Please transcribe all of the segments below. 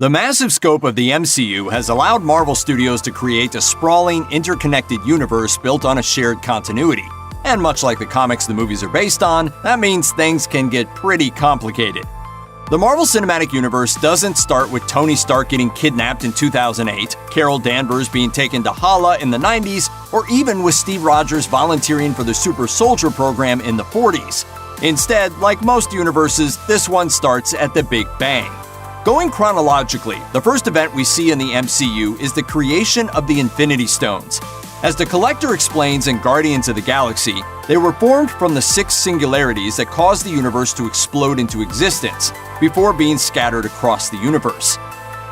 The massive scope of the MCU has allowed Marvel Studios to create a sprawling, interconnected universe built on a shared continuity. And much like the comics the movies are based on, that means things can get pretty complicated. The Marvel Cinematic Universe doesn't start with Tony Stark getting kidnapped in 2008, Carol Danvers being taken to Hala in the 90s, or even with Steve Rogers volunteering for the Super Soldier program in the 40s. Instead, like most universes, this one starts at the Big Bang. Going chronologically, the first event we see in the MCU is the creation of the Infinity Stones. As the Collector explains in Guardians of the Galaxy, they were formed from the 6 singularities that caused the universe to explode into existence, before being scattered across the universe.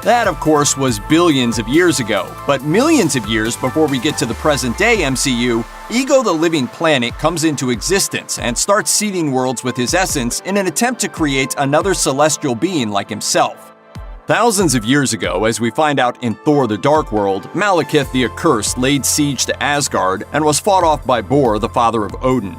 That, of course, was billions of years ago, but millions of years before we get to the present-day MCU, Ego the Living Planet comes into existence and starts seeding worlds with his essence in an attempt to create another celestial being like himself. Thousands of years ago, as we find out in Thor the Dark World, Malekith the Accursed laid siege to Asgard and was fought off by Bor, the father of Odin.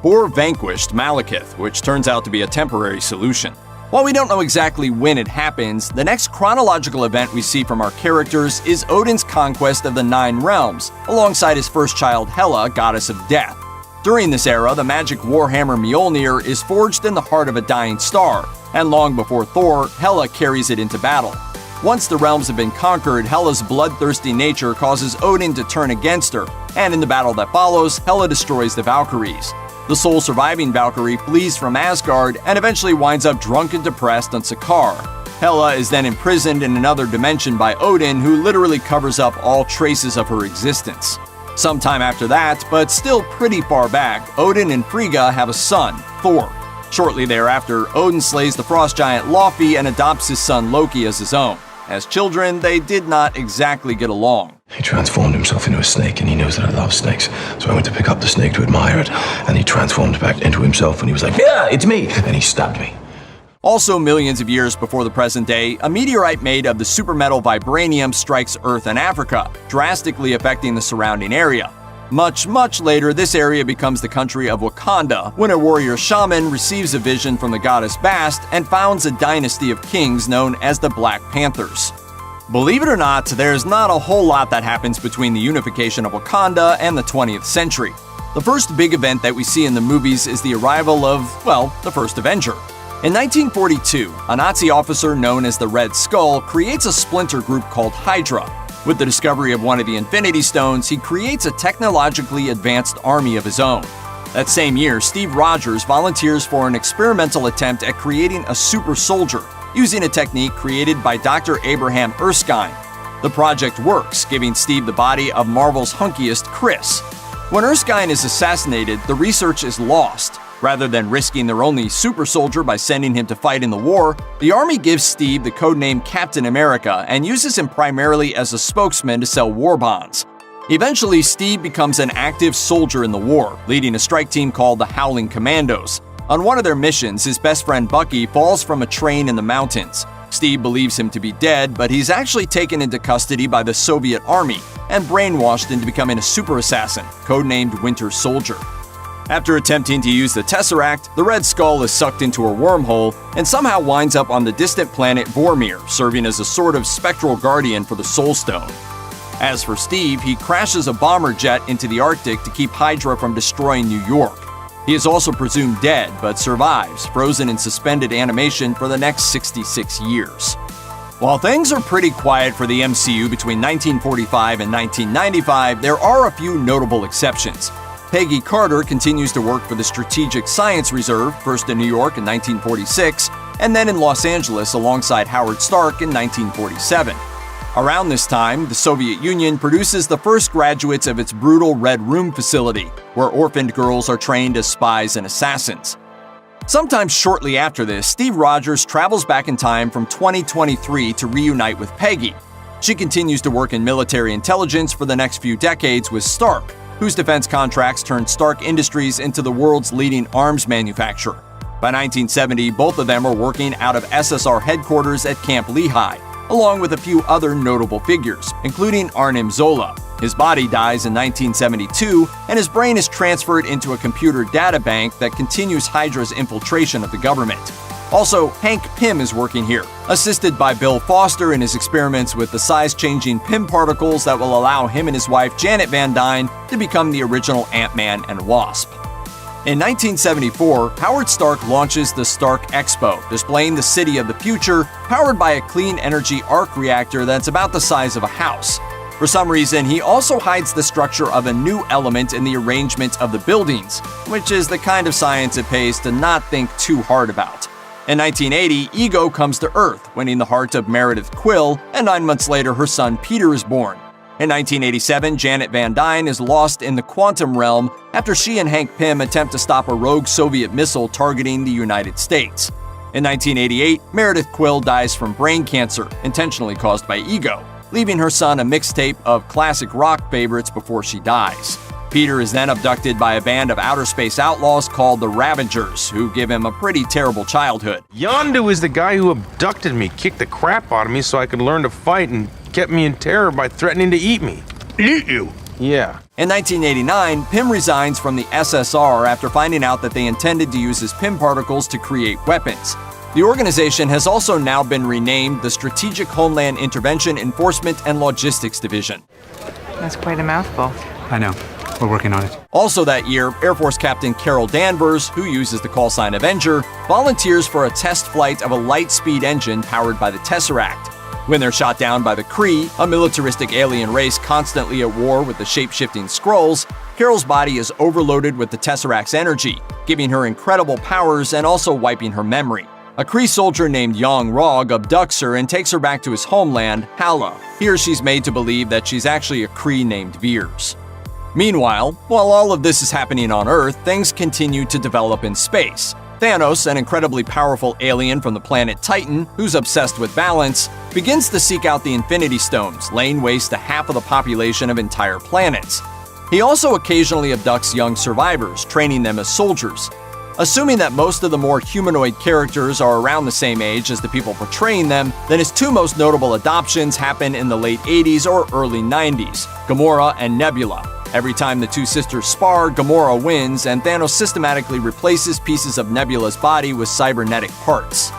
Bor vanquished Malekith, which turns out to be a temporary solution. While we don't know exactly when it happens, the next chronological event we see from our characters is Odin's conquest of the 9 realms, alongside his first child Hala, goddess of death. During this era, the magic warhammer Mjolnir is forged in the heart of a dying star, and long before Thor, Hala carries it into battle. Once the realms have been conquered, Hela's bloodthirsty nature causes Odin to turn against her, and in the battle that follows, Hela destroys the Valkyries. The sole surviving Valkyrie flees from Asgard and eventually winds up drunk and depressed on Sakaar. Hela is then imprisoned in another dimension by Odin, who literally covers up all traces of her existence. Sometime after that, but still pretty far back, Odin and Frigga have a son, Thor. Shortly thereafter, Odin slays the frost giant Laufey and adopts his son Loki as his own. As children, they did not exactly get along. He transformed himself into a snake, and he knows that I love snakes. So I went to pick up the snake to admire it, and he transformed back into himself, and he was like, "Yeah, it's me!" And he stabbed me. Also millions of years before the present day, a meteorite made of the supermetal vibranium strikes Earth and Africa, drastically affecting the surrounding area. Much, much later, this area becomes the country of Wakanda when a warrior shaman receives a vision from the goddess Bast and founds a dynasty of kings known as the Black Panthers. Believe it or not, there's not a whole lot that happens between the unification of Wakanda and the 20th century. The first big event that we see in the movies is the arrival of, well, the first Avenger. In 1942, a Nazi officer known as the Red Skull creates a splinter group called Hydra. With the discovery of one of the Infinity Stones, he creates a technologically advanced army of his own. That same year, Steve Rogers volunteers for an experimental attempt at creating a super soldier, using a technique created by Dr. Abraham Erskine. The project works, giving Steve the body of Marvel's hunkiest Chris. When Erskine is assassinated, the research is lost. Rather than risking their only super soldier by sending him to fight in the war, the Army gives Steve the codename Captain America and uses him primarily as a spokesman to sell war bonds. Eventually, Steve becomes an active soldier in the war, leading a strike team called the Howling Commandos. On one of their missions, his best friend Bucky falls from a train in the mountains. Steve believes him to be dead, but he's actually taken into custody by the Soviet Army and brainwashed into becoming a super assassin, codenamed Winter Soldier. After attempting to use the Tesseract, the Red Skull is sucked into a wormhole and somehow winds up on the distant planet Vormir, serving as a sort of spectral guardian for the Soul Stone. As for Steve, he crashes a bomber jet into the Arctic to keep Hydra from destroying New York. He is also presumed dead, but survives, frozen in suspended animation for the next 66 years. While things are pretty quiet for the MCU between 1945 and 1995, there are a few notable exceptions. Peggy Carter continues to work for the Strategic Science Reserve, first in New York in 1946, and then in Los Angeles alongside Howard Stark in 1947. Around this time, the Soviet Union produces the first graduates of its brutal Red Room facility, where orphaned girls are trained as spies and assassins. Sometime shortly after this, Steve Rogers travels back in time from 2023 to reunite with Peggy. She continues to work in military intelligence for the next few decades with Stark, whose defense contracts turned Stark Industries into the world's leading arms manufacturer. By 1970, both of them are working out of SSR headquarters at Camp Lehigh, along with a few other notable figures, including Arnim Zola. His body dies in 1972, and his brain is transferred into a computer data bank that continues Hydra's infiltration of the government. Also, Hank Pym is working here, assisted by Bill Foster in his experiments with the size-changing Pym particles that will allow him and his wife Janet Van Dyne to become the original Ant-Man and Wasp. In 1974, Howard Stark launches the Stark Expo, displaying the city of the future, powered by a clean energy arc reactor that's about the size of a house. For some reason, he also hides the structure of a new element in the arrangement of the buildings, which is the kind of science it pays to not think too hard about. In 1980, Ego comes to Earth, winning the heart of Meredith Quill, and 9 months later her son Peter is born. In 1987, Janet Van Dyne is lost in the quantum realm after she and Hank Pym attempt to stop a rogue Soviet missile targeting the United States. In 1988, Meredith Quill dies from brain cancer, intentionally caused by Ego, leaving her son a mixtape of classic rock favorites before she dies. Peter is then abducted by a band of outer space outlaws called the Ravagers, who give him a pretty terrible childhood. Yondu is the guy who abducted me, kicked the crap out of me so I could learn to fight, and kept me in terror by threatening to eat me. Eat you? Yeah. In 1989, Pym resigns from the SSR after finding out that they intended to use his Pym particles to create weapons. The organization has also now been renamed the Strategic Homeland Intervention Enforcement and Logistics Division. That's quite a mouthful. I know. We're working on it. Also that year, Air Force Captain Carol Danvers, who uses the call sign Avenger, volunteers for a test flight of a light-speed engine powered by the Tesseract. When they're shot down by the Kree, a militaristic alien race constantly at war with the shape-shifting Skrulls, Carol's body is overloaded with the Tesseract's energy, giving her incredible powers and also wiping her memory. A Kree soldier named Yang Rog abducts her and takes her back to his homeland, Hala. Here she's made to believe that she's actually a Kree named Veers. Meanwhile, while all of this is happening on Earth, things continue to develop in space. Thanos, an incredibly powerful alien from the planet Titan who's obsessed with balance, begins to seek out the Infinity Stones, laying waste to half of the population of entire planets. He also occasionally abducts young survivors, training them as soldiers. Assuming that most of the more humanoid characters are around the same age as the people portraying them, then his two most notable adoptions happen in the late 80s or early 90s, Gamora and Nebula. Every time the two sisters spar, Gamora wins, and Thanos systematically replaces pieces of Nebula's body with cybernetic parts.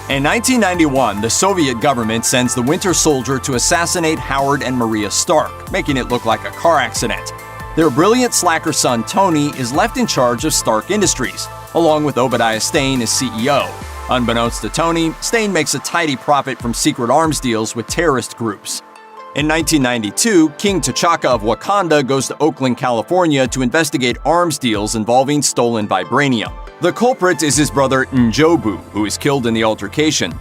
In 1991, the Soviet government sends the Winter Soldier to assassinate Howard and Maria Stark, making it look like a car accident. Their brilliant slacker son Tony is left in charge of Stark Industries, along with Obadiah Stane as CEO. Unbeknownst to Tony, Stane makes a tidy profit from secret arms deals with terrorist groups. In 1992, King T'Chaka of Wakanda goes to Oakland, California to investigate arms deals involving stolen vibranium. The culprit is his brother Njobu, who is killed in the altercation.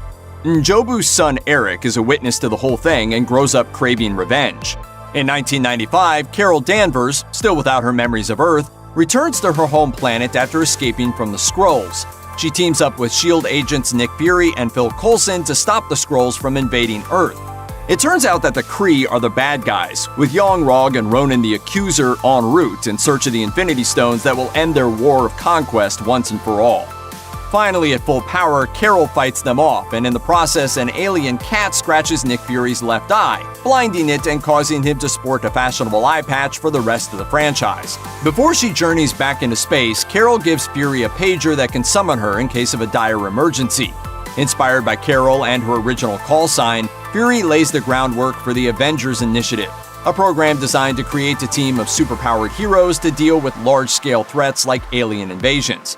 Njobu's son Eric is a witness to the whole thing and grows up craving revenge. In 1995, Carol Danvers, still without her memories of Earth, returns to her home planet after escaping from the Skrulls. She teams up with S.H.I.E.L.D. agents Nick Fury and Phil Coulson to stop the Skrulls from invading Earth. It turns out that the Kree are the bad guys, with Yang Rog and Ronan the Accuser en route in search of the Infinity Stones that will end their war of conquest once and for all. Finally, at full power, Carol fights them off, and in the process, an alien cat scratches Nick Fury's left eye, blinding it and causing him to sport a fashionable eye patch for the rest of the franchise. Before she journeys back into space, Carol gives Fury a pager that can summon her in case of a dire emergency. Inspired by Carol and her original call sign, Fury lays the groundwork for the Avengers Initiative, a program designed to create a team of superpowered heroes to deal with large-scale threats like alien invasions.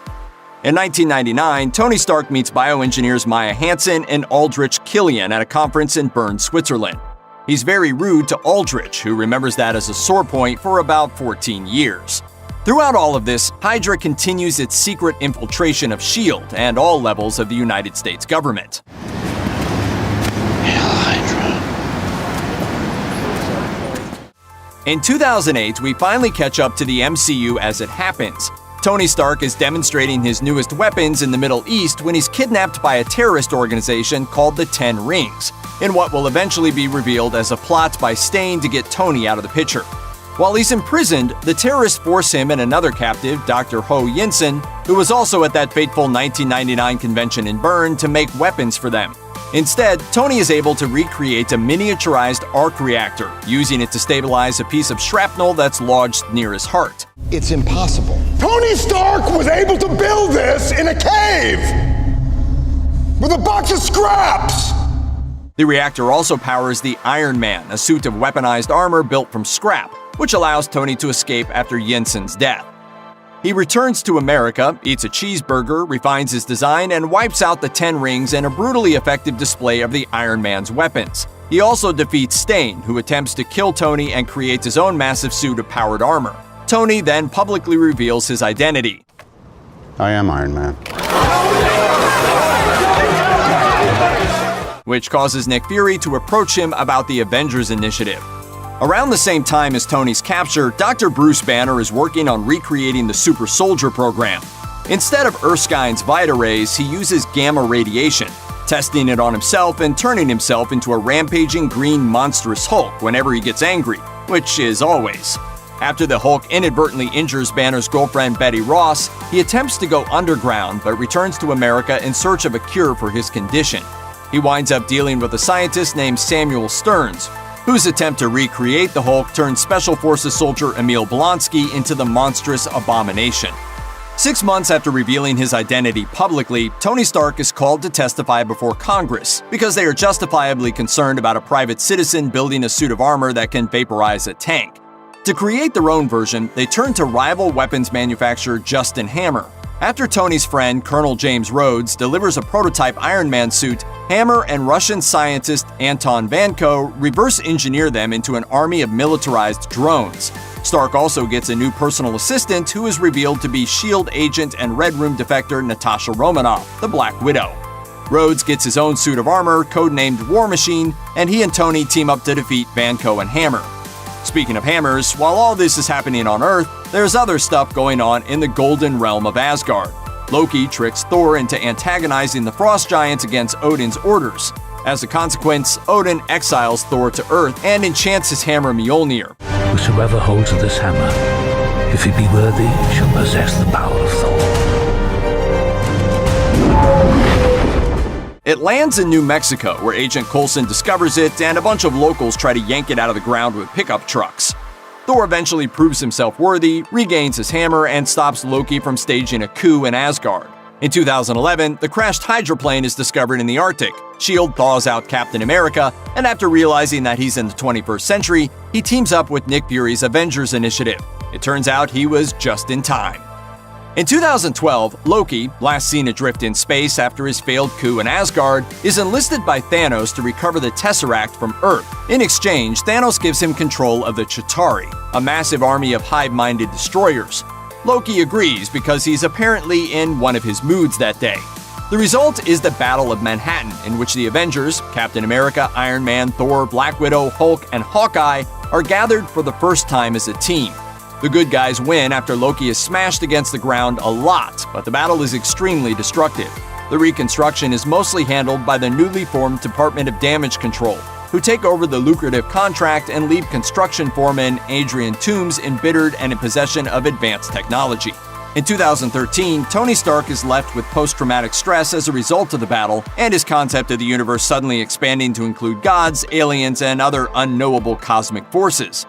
In 1999, Tony Stark meets bioengineers Maya Hansen and Aldrich Killian at a conference in Bern, Switzerland. He's very rude to Aldrich, who remembers that as a sore point for about 14 years. Throughout all of this, Hydra continues its secret infiltration of S.H.I.E.L.D. and all levels of the United States government. In 2008, we finally catch up to the MCU as it happens. Tony Stark is demonstrating his newest weapons in the Middle East when he's kidnapped by a terrorist organization called the Ten Rings, in what will eventually be revealed as a plot by Stane to get Tony out of the picture. While he's imprisoned, the terrorists force him and another captive, Dr. Ho Yinsen, who was also at that fateful 1999 convention in Bern, to make weapons for them. Instead, Tony is able to recreate a miniaturized arc reactor, using it to stabilize a piece of shrapnel that's lodged near his heart. It's impossible. Tony Stark was able to build this in a cave! with a box of scraps! The reactor also powers the Iron Man, a suit of weaponized armor built from scrap, which allows Tony to escape after Jensen's death. He returns to America, eats a cheeseburger, refines his design, and wipes out the 10 rings in a brutally effective display of the Iron Man's weapons. He also defeats Stain, who attempts to kill Tony and creates his own massive suit of powered armor. Tony then publicly reveals his identity. I am Iron Man. Which causes Nick Fury to approach him about the Avengers Initiative. Around the same time as Tony's capture, Dr. Bruce Banner is working on recreating the Super Soldier program. Instead of Erskine's Vita rays, he uses gamma radiation, testing it on himself and turning himself into a rampaging green monstrous Hulk whenever he gets angry, which is always. After the Hulk inadvertently injures Banner's girlfriend Betty Ross, he attempts to go underground but returns to America in search of a cure for his condition. He winds up dealing with a scientist named Samuel Stearns, whose attempt to recreate the Hulk turned Special Forces soldier Emil Blonsky into the monstrous abomination. 6 months after revealing his identity publicly, Tony Stark is called to testify before Congress because they are justifiably concerned about a private citizen building a suit of armor that can vaporize a tank. To create their own version, they turn to rival weapons manufacturer Justin Hammer. After Tony's friend, Colonel James Rhodes, delivers a prototype Iron Man suit, Hammer and Russian scientist Anton Vanko reverse engineer them into an army of militarized drones. Stark also gets a new personal assistant who is revealed to be S.H.I.E.L.D. agent and Red Room defector Natasha Romanoff, the Black Widow. Rhodes gets his own suit of armor, codenamed War Machine, and he and Tony team up to defeat Vanko and Hammer. Speaking of hammers, while all this is happening on Earth, there's other stuff going on in the Golden Realm of Asgard. Loki tricks Thor into antagonizing the Frost Giants against Odin's orders. As a consequence, Odin exiles Thor to Earth and enchants his hammer Mjolnir. Whosoever holds of this hammer, if he be worthy, shall possess the power of Thor. It lands in New Mexico, where Agent Coulson discovers it, and a bunch of locals try to yank it out of the ground with pickup trucks. Thor eventually proves himself worthy, regains his hammer, and stops Loki from staging a coup in Asgard. In 2011, the crashed hydroplane is discovered in the Arctic. S.H.I.E.L.D. thaws out Captain America, and after realizing that he's in the 21st century, he teams up with Nick Fury's Avengers Initiative. It turns out he was just in time. In 2012, Loki, last seen adrift in space after his failed coup in Asgard, is enlisted by Thanos to recover the Tesseract from Earth. In exchange, Thanos gives him control of the Chitauri, a massive army of hive-minded destroyers. Loki agrees because he's apparently in one of his moods that day. The result is the Battle of Manhattan, in which the Avengers, Captain America, Iron Man, Thor, Black Widow, Hulk, and Hawkeye, are gathered for the first time as a team. The good guys win after Loki is smashed against the ground a lot, but the battle is extremely destructive. The reconstruction is mostly handled by the newly formed Department of Damage Control, who take over the lucrative contract and leave construction foreman Adrian Toombs embittered and in possession of advanced technology. In 2013, Tony Stark is left with post-traumatic stress as a result of the battle, and his concept of the universe suddenly expanding to include gods, aliens, and other unknowable cosmic forces.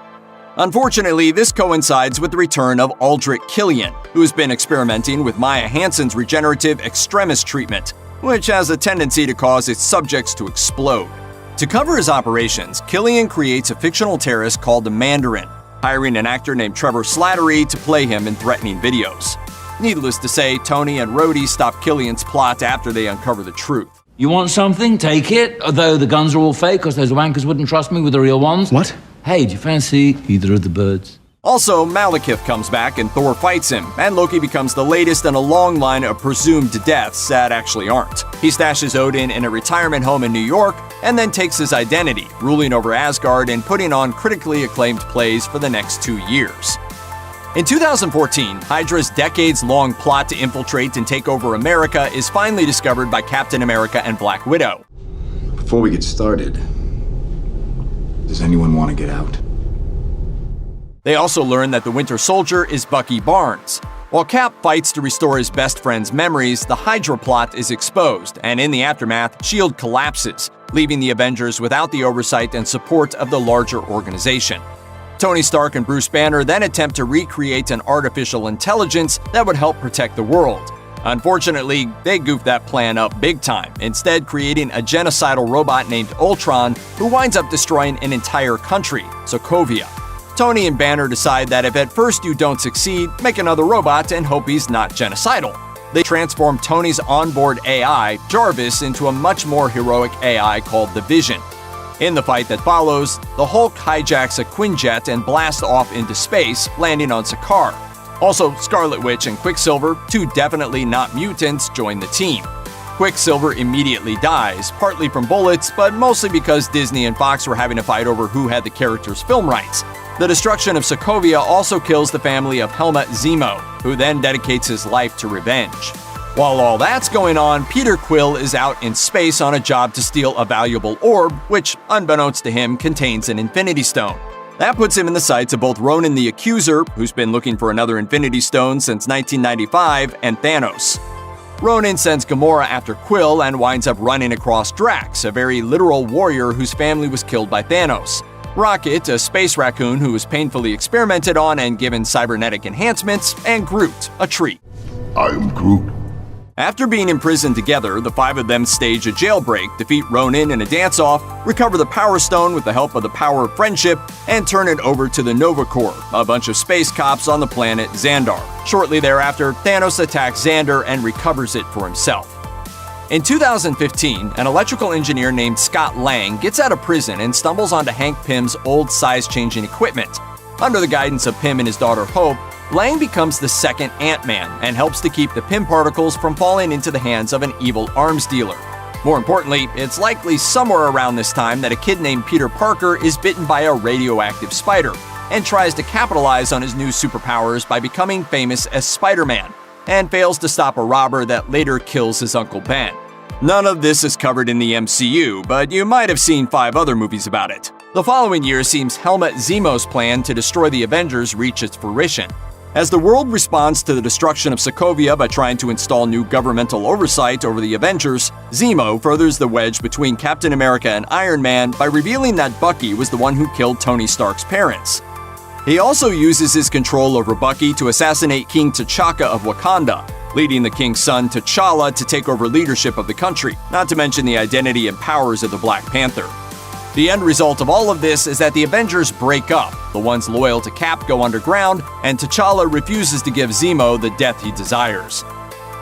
Unfortunately, this coincides with the return of Aldrich Killian, who has been experimenting with Maya Hansen's regenerative extremis treatment, which has a tendency to cause its subjects to explode. To cover his operations, Killian creates a fictional terrorist called the Mandarin, hiring an actor named Trevor Slattery to play him in threatening videos. Needless to say, Tony and Rhodey stop Killian's plot after they uncover the truth. You want something? Take it. Although the guns are all fake because those wankers wouldn't trust me with the real ones. What? Hey, do you fancy either of the birds? Also, Malekith comes back and Thor fights him, and Loki becomes the latest in a long line of presumed deaths that actually aren't. He stashes Odin in a retirement home in New York, and then takes his identity, ruling over Asgard and putting on critically acclaimed plays for the next 2 years. In 2014, Hydra's decades-long plot to infiltrate and take over America is finally discovered by Captain America and Black Widow. Before we get started, does anyone want to get out? They also learn that the Winter Soldier is Bucky Barnes. While Cap fights to restore his best friend's memories, the Hydra plot is exposed, and in the aftermath, S.H.I.E.L.D. collapses, leaving the Avengers without the oversight and support of the larger organization. Tony Stark and Bruce Banner then attempt to recreate an artificial intelligence that would help protect the world. Unfortunately, they goofed that plan up big time, instead creating a genocidal robot named Ultron who winds up destroying an entire country, Sokovia. Tony and Banner decide that if at first you don't succeed, make another robot and hope he's not genocidal. They transform Tony's onboard AI, Jarvis, into a much more heroic AI called the Vision. In the fight that follows, the Hulk hijacks a Quinjet and blasts off into space, landing on Sakaar. Also, Scarlet Witch and Quicksilver, two definitely not mutants, join the team. Quicksilver immediately dies, partly from bullets, but mostly because Disney and Fox were having a fight over who had the character's film rights. The destruction of Sokovia also kills the family of Helmut Zemo, who then dedicates his life to revenge. While all that's going on, Peter Quill is out in space on a job to steal a valuable orb, which, unbeknownst to him, contains an Infinity Stone. That puts him in the sights of both Ronan the Accuser, who's been looking for another Infinity Stone since 1995, and Thanos. Ronan sends Gamora after Quill and winds up running across Drax, a very literal warrior whose family was killed by Thanos. Rocket, a space raccoon who was painfully experimented on and given cybernetic enhancements, and Groot, a tree. I am Groot. After being imprisoned together, the five of them stage a jailbreak, defeat Ronan in a dance-off, recover the Power Stone with the help of the Power of Friendship, and turn it over to the Nova Corps, a bunch of space cops on the planet Xandar. Shortly thereafter, Thanos attacks Xandar and recovers it for himself. In 2015, an electrical engineer named Scott Lang gets out of prison and stumbles onto Hank Pym's old size-changing equipment. Under the guidance of Pym and his daughter Hope, Lang becomes the second Ant-Man and helps to keep the Pym particles from falling into the hands of an evil arms dealer. More importantly, it's likely somewhere around this time that a kid named Peter Parker is bitten by a radioactive spider and tries to capitalize on his new superpowers by becoming famous as Spider-Man, and fails to stop a robber that later kills his Uncle Ben. None of this is covered in the MCU, but you might have seen 5 other movies about it. The following year seems Helmut Zemo's plan to destroy the Avengers reach its fruition. As the world responds to the destruction of Sokovia by trying to install new governmental oversight over the Avengers, Zemo furthers the wedge between Captain America and Iron Man by revealing that Bucky was the one who killed Tony Stark's parents. He also uses his control over Bucky to assassinate King T'Chaka of Wakanda, leading the king's son T'Challa to take over leadership of the country, not to mention the identity and powers of the Black Panther. The end result of all of this is that the Avengers break up, the ones loyal to Cap go underground, and T'Challa refuses to give Zemo the death he desires.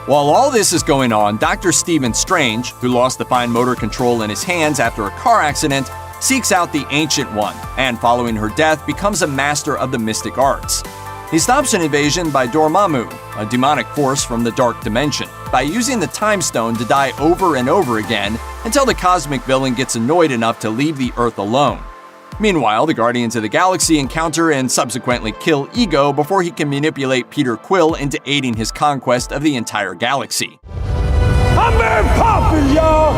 While all this is going on, Dr. Stephen Strange, who lost the fine motor control in his hands after a car accident, seeks out the Ancient One, and following her death becomes a master of the mystic arts. He stops an invasion by Dormammu, a demonic force from the Dark Dimension, by using the Time Stone to die over and over again until the cosmic villain gets annoyed enough to leave the Earth alone. Meanwhile, the Guardians of the Galaxy encounter and subsequently kill Ego before he can manipulate Peter Quill into aiding his conquest of the entire galaxy. I'm very poppin', y'all!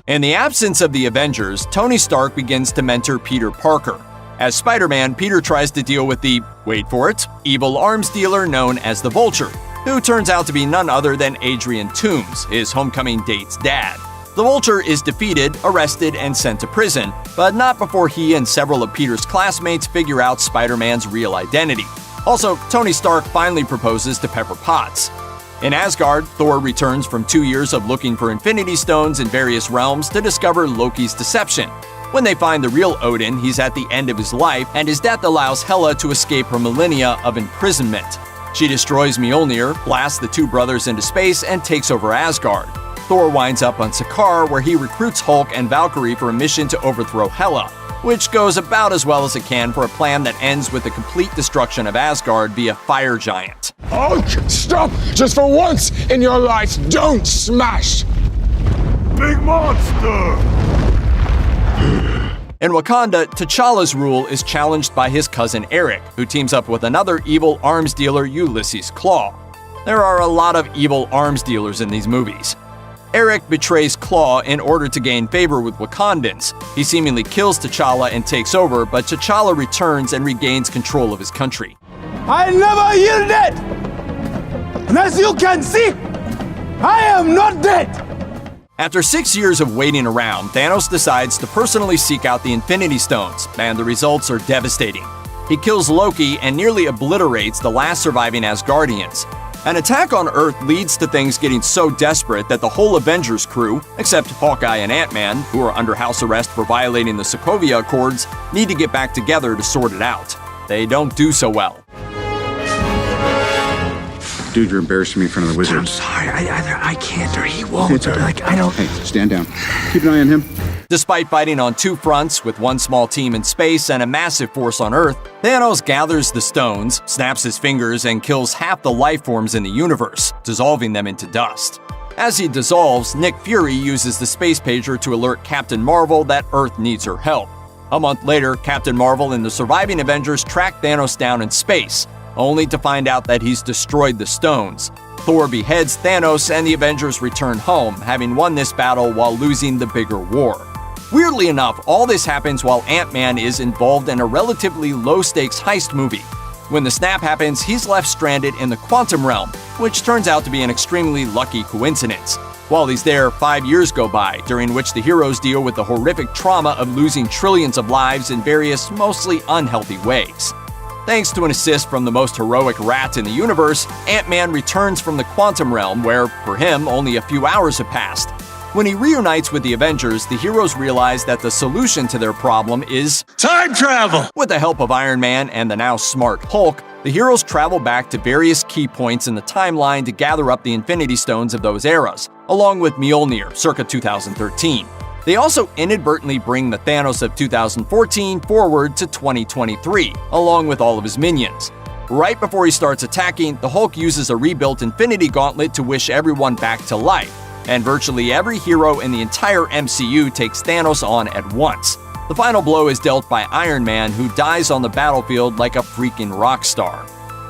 In the absence of the Avengers, Tony Stark begins to mentor Peter Parker. As Spider-Man, Peter tries to deal with the, wait for it, evil arms dealer known as the Vulture, who turns out to be none other than Adrian Toomes, his homecoming date's dad. The Vulture is defeated, arrested, and sent to prison, but not before he and several of Peter's classmates figure out Spider-Man's real identity. Also, Tony Stark finally proposes to Pepper Potts. In Asgard, Thor returns from 2 years of looking for Infinity Stones in various realms to discover Loki's deception. When they find the real Odin, he's at the end of his life, and his death allows Hala to escape her millennia of imprisonment. She destroys Mjolnir, blasts the two brothers into space, and takes over Asgard. Thor winds up on Sakaar, where he recruits Hulk and Valkyrie for a mission to overthrow Hala, which goes about as well as it can for a plan that ends with the complete destruction of Asgard via Fire Giant. Hulk, stop! Just for once in your life, don't smash! Big monster! In Wakanda, T'Challa's rule is challenged by his cousin Eric, who teams up with another evil arms dealer, Ulysses Klaue. There are a lot of evil arms dealers in these movies. Eric betrays Klaue in order to gain favor with Wakandans. He seemingly kills T'Challa and takes over, but T'Challa returns and regains control of his country. I never yielded! And as you can see, I am not dead! After 6 years of waiting around, Thanos decides to personally seek out the Infinity Stones, and the results are devastating. He kills Loki and nearly obliterates the last surviving Asgardians. An attack on Earth leads to things getting so desperate that the whole Avengers crew, except Hawkeye and Ant-Man, who are under house arrest for violating the Sokovia Accords, need to get back together to sort it out. They don't do so well. Dude, you're embarrassing me in front of the wizards. I'm sorry. Either I can't or he won't. It's all right. I don't. Hey, stand down. Keep an eye on him. Despite fighting on two fronts with one small team in space and a massive force on Earth, Thanos gathers the stones, snaps his fingers, and kills half the life forms in the universe, dissolving them into dust. As he dissolves, Nick Fury uses the space pager to alert Captain Marvel that Earth needs her help. A month later, Captain Marvel and the surviving Avengers track Thanos down in space, only to find out that he's destroyed the stones. Thor beheads Thanos and the Avengers return home, having won this battle while losing the bigger war. Weirdly enough, all this happens while Ant-Man is involved in a relatively low-stakes heist movie. When the snap happens, he's left stranded in the quantum realm, which turns out to be an extremely lucky coincidence. While he's there, 5 years go by, during which the heroes deal with the horrific trauma of losing trillions of lives in various, mostly unhealthy ways. Thanks to an assist from the most heroic rat in the universe, Ant-Man returns from the quantum realm where, for him, only a few hours have passed. When he reunites with the Avengers, the heroes realize that the solution to their problem is Time travel! With the help of Iron Man and the now smart Hulk, the heroes travel back to various key points in the timeline to gather up the Infinity Stones of those eras, along with Mjolnir, circa 2013. They also inadvertently bring the Thanos of 2014 forward to 2023, along with all of his minions. Right before he starts attacking, the Hulk uses a rebuilt Infinity Gauntlet to wish everyone back to life, and virtually every hero in the entire MCU takes Thanos on at once. The final blow is dealt by Iron Man, who dies on the battlefield like a freaking rock star.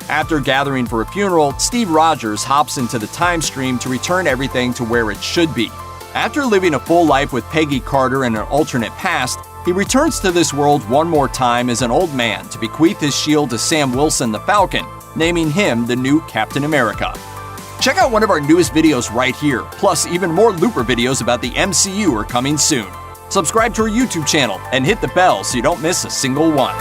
After gathering for a funeral, Steve Rogers hops into the time stream to return everything to where it should be. After living a full life with Peggy Carter in an alternate past, he returns to this world one more time as an old man to bequeath his shield to Sam Wilson the Falcon, naming him the new Captain America. Check out one of our newest videos right here, plus even more Looper videos about the MCU are coming soon. Subscribe to our YouTube channel and hit the bell so you don't miss a single one.